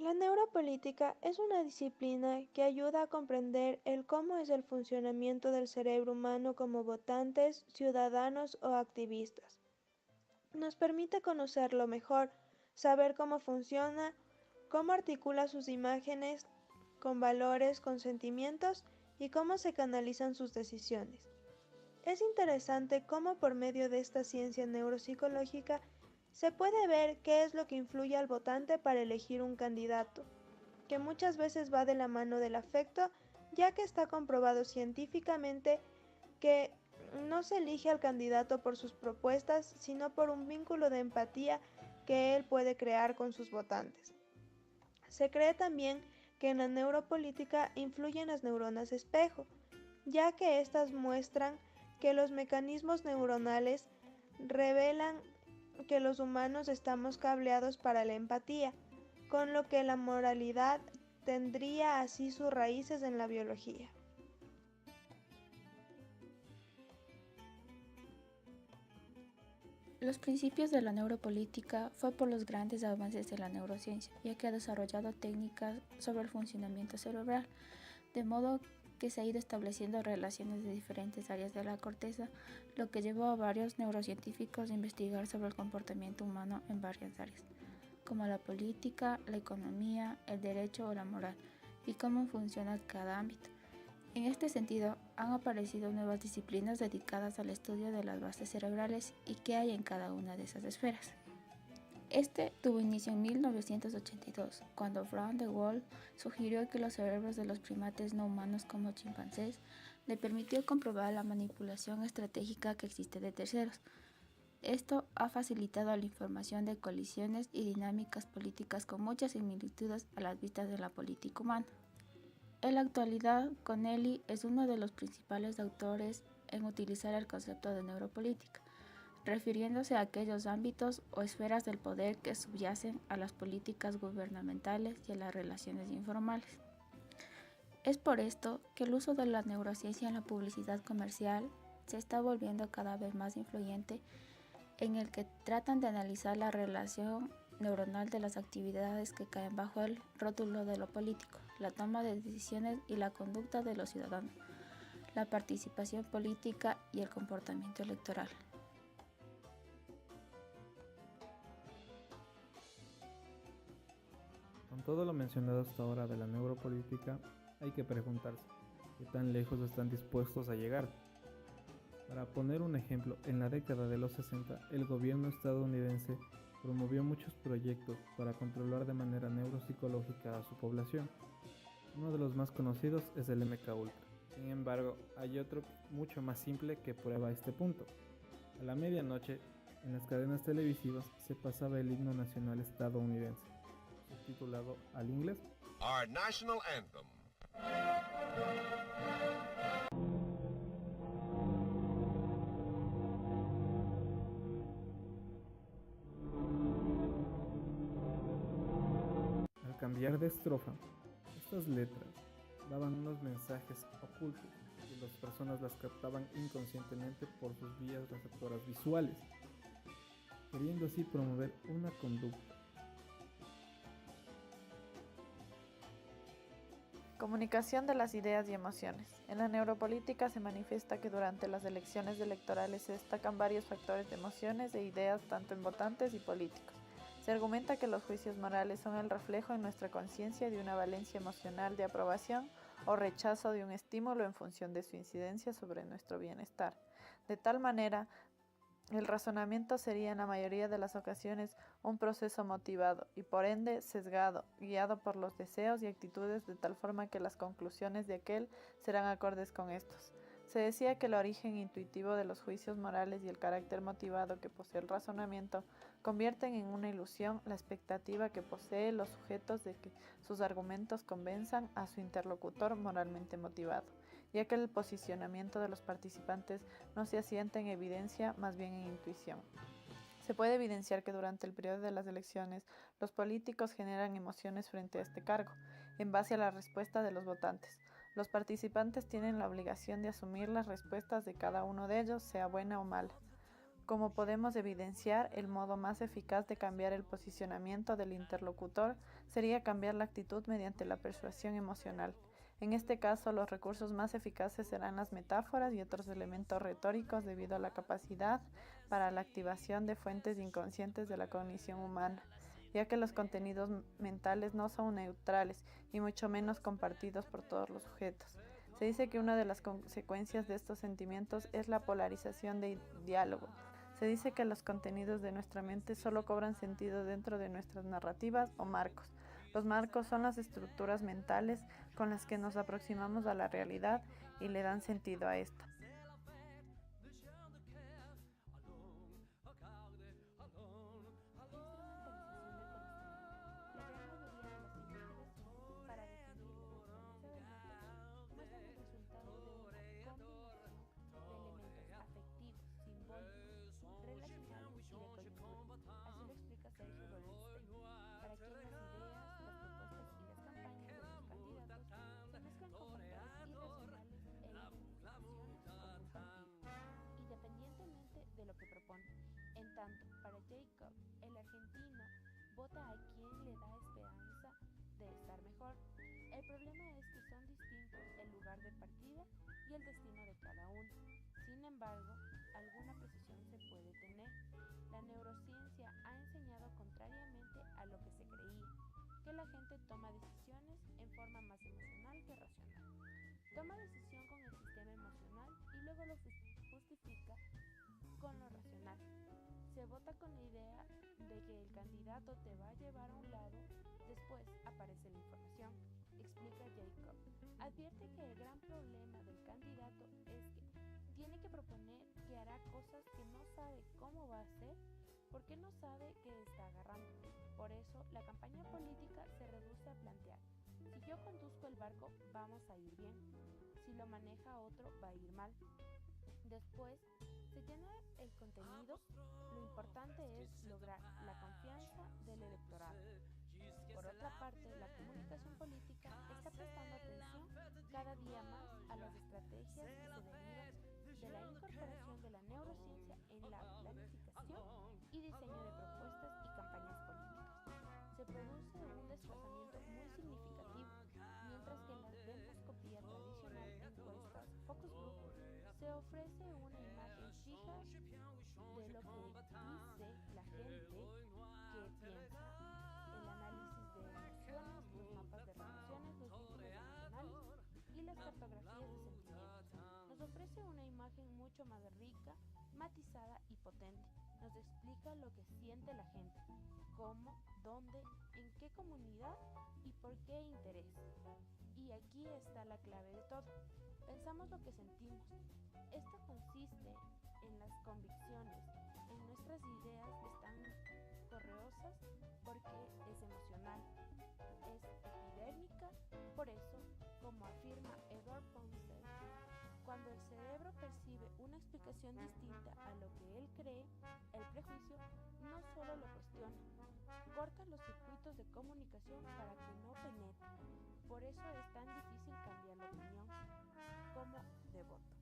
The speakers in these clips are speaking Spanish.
La neuropolítica es una disciplina que ayuda a comprender el cómo es el funcionamiento del cerebro humano como votantes, ciudadanos o activistas. Nos permite conocerlo mejor, saber cómo funciona, cómo articula sus imágenes con valores, con sentimientos y cómo se canalizan sus decisiones. Es interesante cómo por medio de esta ciencia neuropsicológica se puede ver qué es lo que influye al votante para elegir un candidato, que muchas veces va de la mano del afecto, ya que está comprobado científicamente que no se elige al candidato por sus propuestas, sino por un vínculo de empatía que él puede crear con sus votantes. Se cree también que en la neuropolítica influyen las neuronas espejo, ya que éstas muestran que los mecanismos neuronales revelan que los humanos estamos cableados para la empatía, con lo que la moralidad tendría así sus raíces en la biología. Los principios de la neuropolítica fue por los grandes avances de la neurociencia, ya que ha desarrollado técnicas sobre el funcionamiento cerebral, de modo que se ha ido estableciendo relaciones de diferentes áreas de la corteza, lo que llevó a varios neurocientíficos a investigar sobre el comportamiento humano en varias áreas, como la política, la economía, el derecho o la moral, y cómo funciona cada ámbito. En este sentido, han aparecido nuevas disciplinas dedicadas al estudio de las bases cerebrales y qué hay en cada una de esas esferas. Este tuvo inicio en 1982, cuando Brown de Waal sugirió que los cerebros de los primates no humanos como chimpancés le permitió comprobar la manipulación estratégica que existe de terceros. Esto ha facilitado la información de colisiones y dinámicas políticas con muchas similitudes a las vistas de la política humana. En la actualidad, Connelly es uno de los principales autores en utilizar el concepto de neuropolítica, refiriéndose a aquellos ámbitos o esferas del poder que subyacen a las políticas gubernamentales y a las relaciones informales. Es por esto que el uso de la neurociencia en la publicidad comercial se está volviendo cada vez más influyente, en el que tratan de analizar la relación neuronal de las actividades que caen bajo el rótulo de lo político, la toma de decisiones y la conducta de los ciudadanos, la participación política y el comportamiento electoral. Con todo lo mencionado hasta ahora de la neuropolítica, hay que preguntarse qué tan lejos están dispuestos a llegar. Para poner un ejemplo, en la década de los 60, el gobierno estadounidense promovió muchos proyectos para controlar de manera neuropsicológica a su población. Uno de los más conocidos es el MK Ultra. Sin embargo, hay otro mucho más simple que prueba este punto. A la medianoche, en las cadenas televisivas se pasaba el himno nacional estadounidense, subtitulado al inglés. Our national anthem. Al cambiar de estrofa, estas letras daban unos mensajes ocultos y las personas las captaban inconscientemente por sus vías receptoras visuales, queriendo así promover una conducta. Comunicación de las ideas y emociones. En la neuropolítica se manifiesta que durante las elecciones electorales se destacan varios factores de emociones e ideas tanto en votantes y políticos. Se argumenta que los juicios morales son el reflejo en nuestra conciencia de una valencia emocional de aprobación o rechazo de un estímulo en función de su incidencia sobre nuestro bienestar. De tal manera, el razonamiento sería en la mayoría de las ocasiones un proceso motivado y por ende sesgado, guiado por los deseos y actitudes de tal forma que las conclusiones de aquel serán acordes con estos. Se decía que el origen intuitivo de los juicios morales y el carácter motivado que posee el razonamiento convierten en una ilusión la expectativa que poseen los sujetos de que sus argumentos convenzan a su interlocutor moralmente motivado, ya que el posicionamiento de los participantes no se asienta en evidencia, más bien en intuición. Se puede evidenciar que durante el periodo de las elecciones, los políticos generan emociones frente a este cargo, en base a la respuesta de los votantes. Los participantes tienen la obligación de asumir las respuestas de cada uno de ellos, sea buena o mala. Como podemos evidenciar, el modo más eficaz de cambiar el posicionamiento del interlocutor sería cambiar la actitud mediante la persuasión emocional. En este caso, los recursos más eficaces serán las metáforas y otros elementos retóricos debido a la capacidad para la activación de fuentes inconscientes de la cognición humana, ya que los contenidos mentales no son neutrales y mucho menos compartidos por todos los sujetos. Se dice que una de las consecuencias de estos sentimientos es la polarización del diálogo. Se dice que los contenidos de nuestra mente solo cobran sentido dentro de nuestras narrativas o marcos. Los marcos son las estructuras mentales con las que nos aproximamos a la realidad y le dan sentido a esta. En tanto, para Jacob, el argentino vota a quien le da esperanza de estar mejor. El problema es que son distintos el lugar de partida y el destino de cada uno. Sin embargo, alguna precisión se puede tener. La neurociencia ha enseñado contrariamente a lo que se creía, que la gente toma decisiones en forma más emocional que racional. Toma decisión con el sistema emocional y luego lo justifica con lo racional. Se vota con la idea de que el candidato te va a llevar a un lado, después aparece la información, explica Jacob. Advierte que el gran problema del candidato es que tiene que proponer que hará cosas que no sabe cómo va a hacer porque no sabe qué está agarrando. Por eso, la campaña política se reduce a plantear: si yo conduzco el barco, vamos a ir bien. Si lo maneja otro, va a ir mal. Después, se llena el contenido. Lo importante es lograr la confianza del electorado. Por otra parte, la comunicación política está prestando atención cada día más a las estrategias que se derivan de la incorporación de la neurociencia en la planificación y diseño de propuestas y campañas políticas. Se produce un desplazamiento muy significativo, mientras que en la demoscopía tradicional encuestas focus group se ofrece una imagen fija de lo que dice la gente que piensa. El análisis de emociones, los mapas de relaciones, los vínculos emocionales y las cartografías de sentimientos. Nos ofrece una imagen mucho más rica, matizada y potente. Nos explica lo que siente la gente, cómo, dónde, en qué comunidad y por qué interés. Y aquí está la clave de todo. Pensamos lo que sentimos. Esto consiste en las convicciones, en nuestras ideas que están correosas porque es emocional, es epidérmica. Por eso, como afirma Edward Ponsel, cuando el cerebro percibe una explicación distinta a lo que él cree, el prejuicio no solo lo cuestiona, corta los circuitos de comunicación para que no penetre. Por eso es tan difícil cambiar la opinión como de voto.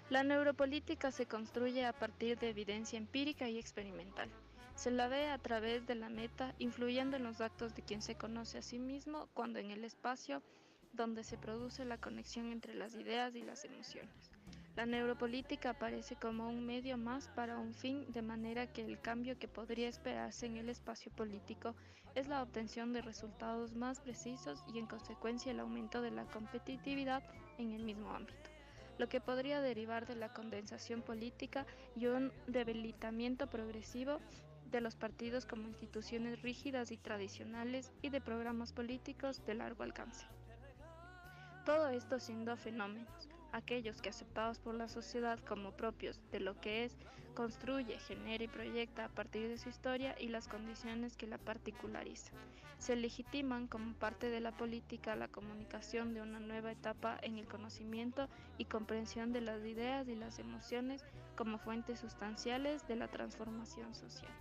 La neuropolítica se construye a partir de evidencia empírica y experimental. Se la ve a través de la meta, influyendo en los actos de quien se conoce a sí mismo, cuando en el espacio donde se produce la conexión entre las ideas y las emociones. La neuropolítica aparece como un medio más para un fin, de manera que el cambio que podría esperarse en el espacio político es la obtención de resultados más precisos y, en consecuencia, el aumento de la competitividad en el mismo ámbito, lo que podría derivar de la condensación política y un debilitamiento progresivo de los partidos como instituciones rígidas y tradicionales y de programas políticos de largo alcance. Todo esto siendo fenómenos, aquellos que, aceptados por la sociedad como propios de lo que es, construye, genera y proyecta a partir de su historia y las condiciones que la particularizan. Se legitiman como parte de la política la comunicación de una nueva etapa en el conocimiento y comprensión de las ideas y las emociones como fuentes sustanciales de la transformación social.